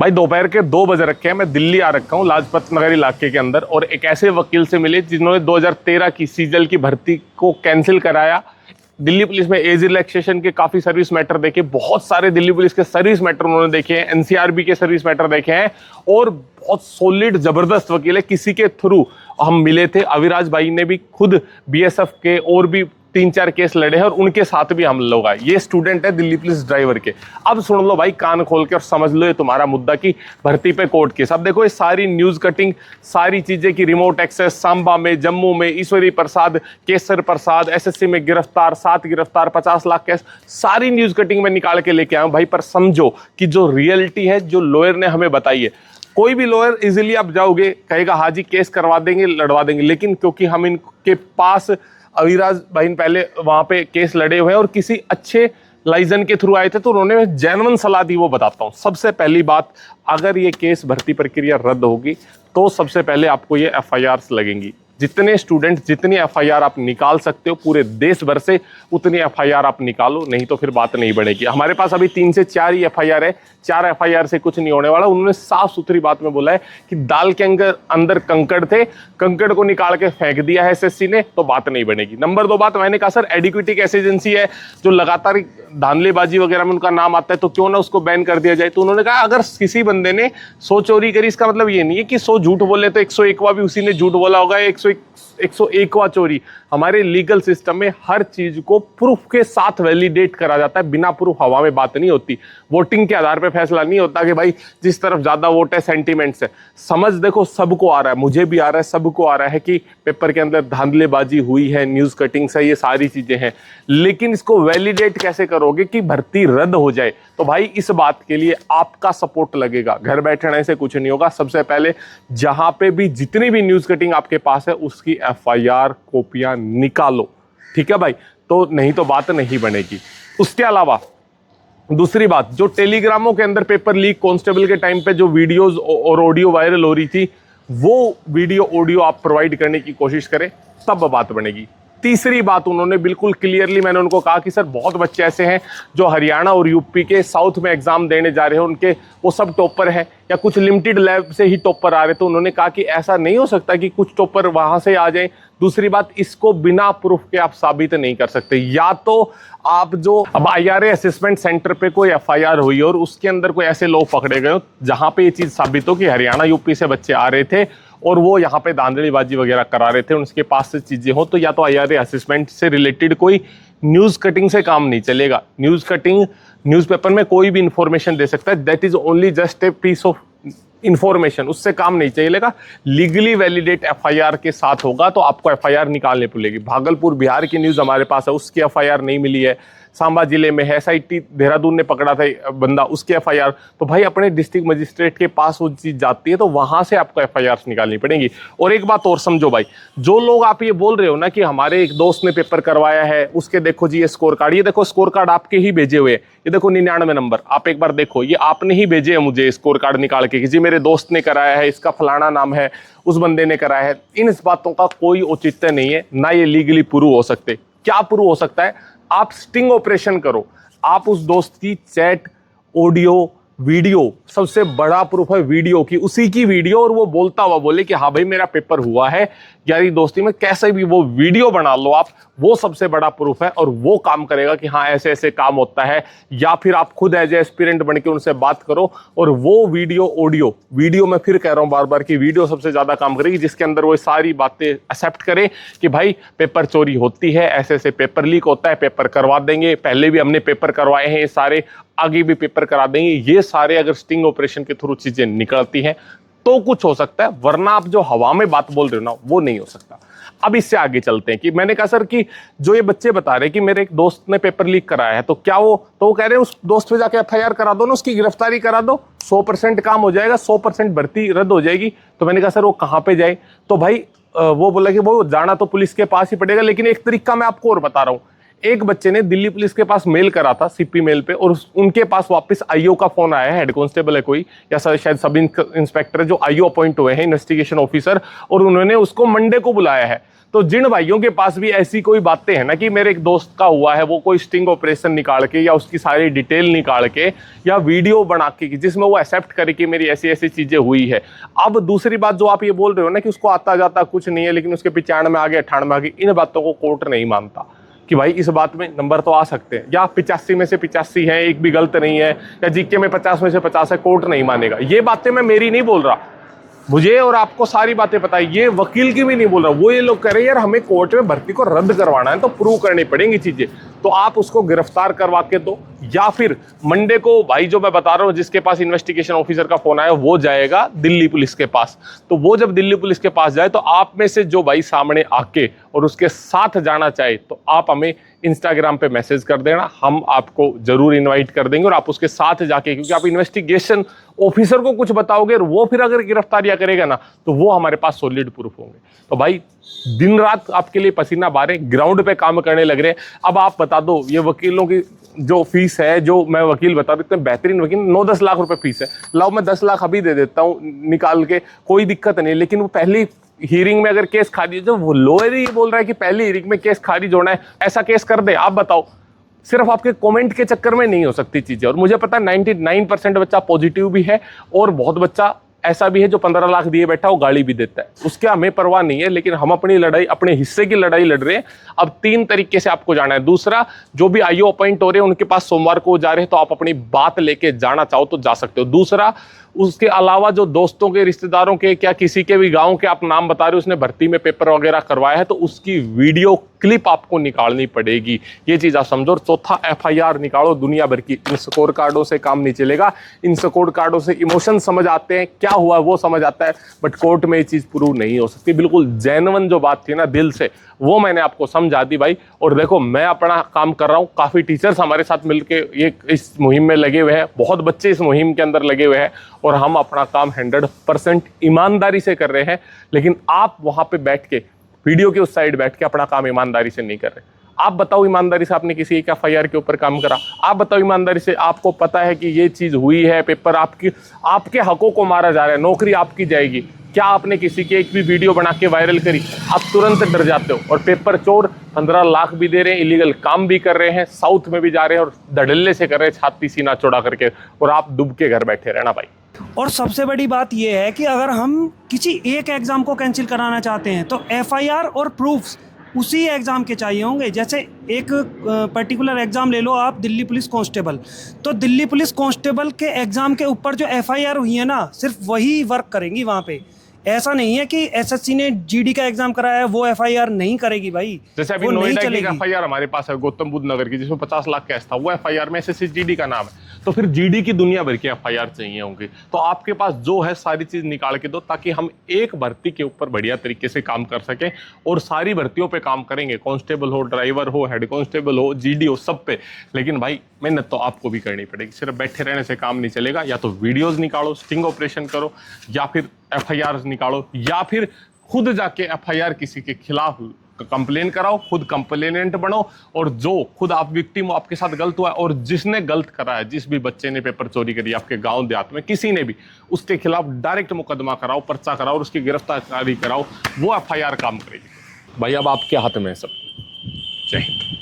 भाई दोपहर के 2 बज रखे हैं, मैं दिल्ली आ रखा हूँ लाजपत नगर इलाके के अंदर, और एक ऐसे वकील से मिले जिन्होंने 2013 की सीजल की भर्ती को कैंसिल कराया। दिल्ली पुलिस में एज रिलैक्सेशन के काफी सर्विस मैटर देखे, बहुत सारे दिल्ली पुलिस के सर्विस मैटर उन्होंने देखे हैं, एनसीआरबी के सर्विस मैटर देखे हैं, और बहुत सॉलिड जबरदस्त वकील है। किसी के थ्रू हम मिले थे, अविराज भाई ने भी खुद बीएसएफ के और भी 3-4 केस लड़े हैं और उनके साथ भी हम लोग आए। ये स्टूडेंट है दिल्ली पुलिस ड्राइवर के। अब सुन लो भाई कान खोल के और समझ लो ये तुम्हारा मुद्दा की भर्ती पे कोर्ट केस। अब देखो ये सारी न्यूज कटिंग, सारी चीजें की रिमोट एक्सेस, सांबा में, जम्मू में, ईश्वरी प्रसाद, केसर प्रसाद, एसएससी में गिरफ्तार, 7 गिरफ्तार, 50 लाख केस, सारी न्यूज कटिंग में निकाल के लेके आया हूं भाई। पर समझो कि जो रियलिटी है, जो लॉयर ने हमें बताई है, कोई भी लॉयर इजीली आप जाओगे कहेगा हाँ जी केस करवा देंगे, लड़वा देंगे, लेकिन क्योंकि हम इनके पास अविराज भाई पहले वहां पे केस लड़े हुए हैं और किसी अच्छे लाइजन के थ्रू आए थे, तो उन्होंने जेन्युइन सलाह दी, वो बताता हूं। सबसे पहली बात, अगर ये केस भर्ती प्रक्रिया रद्द होगी तो सबसे पहले आपको ये एफआईआर लगेंगी। जितने स्टूडेंट, जितनी एफआईआर आप निकाल सकते हो पूरे देश भर से, उतनी एफआईआर आप निकालो, नहीं तो फिर बात नहीं बनेगी। हमारे पास अभी 3 से 4 ही एफआईआर है, 4 एफआईआर से कुछ नहीं होने वाला। उन्होंने साफ सुथरी बात में बोला है कि दाल के अंदर कंकड़ थे, कंकड़ को निकाल के फेंक दिया है एसएससी ने, तो बात नहीं बनेगी। नंबर 2 बात, मैंने कहा सर एडिक्विटी कैसे एजेंसी है जो लगातार धांधलेबाजी वगैरह में उनका नाम आता है, तो क्यों ना उसको बैन कर दिया जाए। तो उन्होंने कहा अगर किसी बंदे ने 100 चोरी करी, इसका मतलब ये नहीं है कि 100 झूठ बोले तो 101वां भी उसी ने झूठ बोला होगा, 101वां चोरी। हमारे लीगल सिस्टम में हर चीज को प्रूफ के साथ वैलिडेट करा जाता है, बिना प्रूफ हवा में बात नहीं होती। वोटिंग के आधार पे फैसला नहीं होता कि भाई जिस तरफ ज्यादा वोट है, सेंटीमेंट्स है। समझ देखो सबको आ रहा है, मुझे भी आ रहा है, सबको आ रहा है कि पेपर के अंदर धांधलेबाजी हुई है, न्यूज कटिंग से, ये सारी चीजें हैं, लेकिन इसको वैलिडेट कैसे करोगे कि भर्ती रद्द हो जाए। तो भाई इस बात के लिए आपका सपोर्ट लगेगा, घर बैठने से कुछ नहीं होगा। सबसे पहले जहां पे भी जितनी भी न्यूज कटिंग आपके पास है उसकी एफआईआर कॉपियां निकालो, ठीक है भाई, तो नहीं तो बात नहीं बनेगी। उसके अलावा दूसरी बात, जो टेलीग्रामों के अंदर पेपर लीक कांस्टेबल के टाइम पे जो वीडियोस और ऑडियो वायरल हो रही थी, वो वीडियो ऑडियो आप प्रोवाइड करने की कोशिश करें, तब बात बनेगी। तीसरी बात, उन्होंने बिल्कुल क्लियरली, मैंने उनको कहा कि सर बहुत बच्चे ऐसे हैं जो हरियाणा और यूपी के साउथ में एग्जाम देने जा रहे हैं, उनके वो सब टॉपर हैं या कुछ लिमिटेड लैब से ही टॉपर आ रहे, तो उन्होंने कहा कि ऐसा नहीं हो सकता कि कुछ टॉपर वहां से आ जाएं। दूसरी बात, इसको बिना प्रूफ के आप साबित नहीं कर सकते। या तो आप जो अब आईआरए असेसमेंट सेंटर पे कोई एफआईआर हुई और उसके अंदर कोई ऐसे लोग पकड़े गए हो जहां पे ये चीज साबित हो कि हरियाणा यूपी से बच्चे आ रहे थे और वो यहाँ पे धांधलीबाजी वगैरह करा रहे थे, उनके पास से चीजें हो, तो या तो आईआरए असेसमेंट से रिलेटेड कोई न्यूज कटिंग से काम नहीं चलेगा। न्यूज कटिंग, न्यूज़पेपर में कोई भी इंफॉर्मेशन दे सकता है, that is only just a piece of information, उससे काम नहीं चलेगा। लीगली वैलिडेट एफआईआर के साथ होगा तो आपको एफआईआर निकालनी पड़ेगी। भागलपुर बिहार की न्यूज हमारे पास है, उसकी एफआईआर नहीं मिली है। सांबा जिले में है, एसआईटी देहरादून ने पकड़ा था बंदा, उसकी एफआईआर, तो भाई अपने डिस्ट्रिक्ट मजिस्ट्रेट के पास वो चीज जाती है, तो वहां से आपको एफआईआर निकालनी पड़ेगी। और एक बात और समझो भाई, जो लोग आप ये बोल रहे हो ना कि हमारे एक दोस्त ने पेपर करवाया है, उसके देखो जी ये स्कोर कार्ड, ये देखो स्कोर कार्ड आपके ही भेजे हुए, ये देखो 99 नंबर, आप एक बार देखो, ये आपने ही भेजे है मुझे स्कोर कार्ड निकाल के कि जी मेरे दोस्त ने कराया है, इसका फलाना नाम है, उस बंदे ने कराया है। इन बातों का कोई औचित्य नहीं है, ना ये लीगली प्रूव हो सकते। क्या प्रूव हो सकता है? आप स्टिंग ऑपरेशन करो, आप उस दोस्त की चैट, ऑडियो, वीडियो, सबसे बड़ा प्रूफ है वीडियो की, उसी की वीडियो, और वो बोलता हुआ बोले कि हाँ भाई मेरा पेपर हुआ है यारी दोस्ती में, कैसे भी वो वीडियो बना लो आप, वो सबसे बड़ा प्रूफ है और वो काम करेगा कि हाँ ऐसे ऐसे काम होता है। या फिर आप खुद एज एस्पिरेंट बन के उनसे बात करो और वो वीडियो, ऑडियो, वीडियो मैं फिर कह रहा हूँ बार बार कि वीडियो सबसे ज्यादा काम करेगी, जिसके अंदर वो सारी बातें एक्सेप्ट करे कि भाई पेपर चोरी होती है, ऐसे ऐसे पेपर लीक होता है, पेपर करवा देंगे, पहले भी हमने पेपर करवाए हैं ये सारे, आगे भी पेपर करा देंगे। ये सारे अगर स्टिंग ऑपरेशन के थ्रू चीजें निकलती हैं तो कुछ हो सकता है, वरना आप जो हवा में बात बोल रहे हो ना वो नहीं हो सकता। अब इससे आगे चलते हैं कि मैंने कहा सर कि जो ये बच्चे बता रहे हैं कि मेरे एक दोस्त ने पेपर लीक कराया है, तो क्या वो, तो वो कह रहे हैं उस दोस्त पे जाके एफआईआर करा दो ना, उसकी गिरफ्तारी करा दो, 100% काम हो जाएगा, 100% भर्ती रद्द हो जाएगी। तो मैंने कहा सर वो कहाँ पे जाए? तो भाई वो बोला कि वो जाना तो पुलिस के पास ही पड़ेगा, लेकिन एक तरीका मैं आपको और बता रहा हूँ, एक बच्चे ने दिल्ली पुलिस के पास मेल करा था सीपी मेल पे, और उनके पास वापस आईओ का फोन आया है, हेड कांस्टेबल है कोई या शायद सब इंस्पेक्टर जो आईओ अपॉइंट हुए हैं, इन्वेस्टिगेशन ऑफिसर, और उन्होंने उसको मंडे को बुलाया है। तो जिन भाइयों के पास भी ऐसी कोई बातें हैं ना कि मेरे एक दोस्त का हुआ है, वो कोई स्टिंग ऑपरेशन निकाल के या उसकी सारी डिटेल निकाल के या वीडियो बना के जिसमें वो एक्सेप्ट करे कि मेरी ऐसी ऐसी चीजें हुई है। अब दूसरी बात जो आप ये बोल रहे हो ना कि उसको आता जाता कुछ नहीं है लेकिन उसके 95 आ गए 98 आ गए, इन बातों को कोर्ट नहीं मानता कि भाई इस बात में नंबर तो आ सकते हैं, या 85 में से 85 है, एक भी गलत नहीं है, या जीके में 50 में से 50 है, कोर्ट नहीं मानेगा। ये बातें मैं मेरी नहीं बोल रहा, मुझे और आपको सारी बातें पता है, ये वकील की भी नहीं बोल रहा। वो ये लोग कह रहे हैं यार हमें कोर्ट में भर्ती को रद्द करवाना है तो प्रूव करनी पड़ेंगी चीजें, तो आप उसको गिरफ्तार करवा के दो, या फिर मंडे को भाई जो मैं बता रहा हूँ जिसके पास इन्वेस्टिगेशन ऑफिसर का फोन आया वो जाएगा दिल्ली पुलिस के पास। तो वो जब दिल्ली पुलिस के पास जाए तो आप में से जो भाई सामने आके और उसके साथ जाना चाहे तो आप हमें इंस्टाग्राम पे मैसेज कर देना, हम आपको जरूर इनवाइट कर देंगे और आप उसके साथ जाके, क्योंकि आप इन्वेस्टिगेशन ऑफिसर को कुछ बताओगे और वो फिर अगर गिरफ्तारियां करेगा ना तो वो हमारे पास सॉलिड प्रूफ होंगे। तो भाई दिन रात आपके लिए पसीना बारे ग्राउंड पे काम करने लग रहे हैं। अब आप बता दो ये वकीलों की जो फीस है, जो मैं वकील बता देते हैं बेहतरीन वकील 9-10 लाख रुपए फीस है, लाओ मैं 10 लाख अभी दे देता हूँ निकाल के, कोई दिक्कत नहीं। लेकिन वो पहली हियरिंग में अगर केस खारिज, जो वो लोअर ही बोल रहा है कि पहली हियरिंग में केस खारिज होना है, ऐसा केस कर दे। आप बताओ, सिर्फ आपके कमेंट के चक्कर में नहीं हो सकती चीजें। और मुझे पता है 99% बच्चा पॉजिटिव भी है और बहुत बच्चा ऐसा भी है जो 15 लाख दिए बैठा वो गाली भी देता है, उसके हमें परवाह नहीं है। लेकिन हम अपनी लड़ाई, अपने हिस्से की लड़ाई लड़ रहे हैं। अब 3 तरीके से आपको जाना है। दूसरा, जो भी आईओ अपॉइंट हो रहे हैं उनके पास सोमवार को जा रहे हैं तो आप अपनी बात लेके जाना चाहो तो जा सकते हो। दूसरा, उसके अलावा जो दोस्तों के, रिश्तेदारों के, क्या किसी के भी गांव के आप नाम बता रहे हो उसने भर्ती में पेपर वगैरह करवाया है तो उसकी वीडियो क्लिप आपको निकालनी पड़ेगी, ये चीज आप समझो। और चौथा, एफआईआर निकालो दुनिया भर की। इन स्कोर कार्डों से काम नहीं चलेगा, इन स्कोर कार्डों से इमोशन समझ आते हैं, क्या हुआ वो समझ आता है, बट कोर्ट में ये चीज प्रूव नहीं हो सकती। बिल्कुल जेन्युइन जो बात थी ना दिल से, वो मैंने आपको समझा दी भाई। और देखो मैं अपना काम कर रहा हूँ, काफी टीचर्स हमारे साथ मिलके ये इस मुहिम में लगे हुए हैं, बहुत बच्चे इस मुहिम के अंदर लगे हुए हैं और हम अपना काम 100% ईमानदारी से कर रहे हैं। लेकिन आप वहां पे बैठ के, वीडियो के उस साइड बैठ के अपना काम ईमानदारी से नहीं कर रहे। आप बताओ ईमानदारी से आपने किसी एक एफआईआर के ऊपर काम करा? आप बताओ ईमानदारी से आपको पता है कि ये चीज हुई है, पेपर आपके हकों को मारा जा रहा है, नौकरी आपकी जाएगी, क्या आपने किसी की एक भी वीडियो बना के वायरल करी? आप तुरंत डर जाते हो। और पेपर चोर 15 लाख भी दे रहे हैं, इलीगल काम भी कर रहे हैं, साउथ में भी जा रहे हैं और धड़ल्ले से कर रहे हैं, छाती सीना चौड़ा करके, और आप डूब के घर बैठे रहना भाई। और सबसे बड़ी बात यह है कि अगर हम किसी एक एग्ज़ाम को कैंसिल कराना चाहते हैं तो एफआईआर और प्रूफ्स उसी एग्ज़ाम के चाहिए होंगे। जैसे एक पर्टिकुलर एग्ज़ाम ले लो आप, दिल्ली पुलिस कांस्टेबल, तो दिल्ली पुलिस कांस्टेबल के एग्ज़ाम के ऊपर जो एफआईआर हुई है ना, सिर्फ वही वर्क करेंगी वहाँ पे। ऐसा नहीं है कि एसएससी ने जीडी का एग्जाम कराया है वो एफआईआर नहीं करेगी भाई। जैसे अभी नोएडा की एफआईआर हमारे पास है, गौतम बुद्ध नगर की, जिसमें 50 लाख कैश था, वो एफआईआर में एसएससी जीडी का नाम है। तो फिर जीडी की दुनिया भर की एफआईआर चाहिए होंगी। तो आपके पास जो है सारी चीज निकाल के दो, ताकि हम एक भर्ती के ऊपर बढ़िया तरीके से काम कर सकें। और सारी भर्तियों पे काम करेंगे, कांस्टेबल हो, ड्राइवर हो, हेड कांस्टेबल हो, जीडी हो, सब पे। लेकिन भाई मेहनत तो आपको भी करनी पड़ेगी, सिर्फ बैठे रहने से काम नहीं चलेगा। या तो वीडियोज निकालो, स्टिंग ऑपरेशन करो, या फिर एफआईआर निकालो, या फिर खुद जाके एफआईआर किसी के खिलाफ कंप्लेन कराओ, खुद कंप्लेनेंट बनो। और जो खुद आप विक्टिम हो, आपके साथ गलत हुआ है, और जिसने गलत करा है, जिस भी बच्चे ने पेपर चोरी करी आपके गांव देहात में, किसी ने भी, उसके खिलाफ डायरेक्ट मुकदमा कराओ, पर्चा कराओ और उसकी गिरफ्तारी कराओ, वो एफआईआर काम करेगी भाई। अब आपके हाथ में है सब। जय हिंद।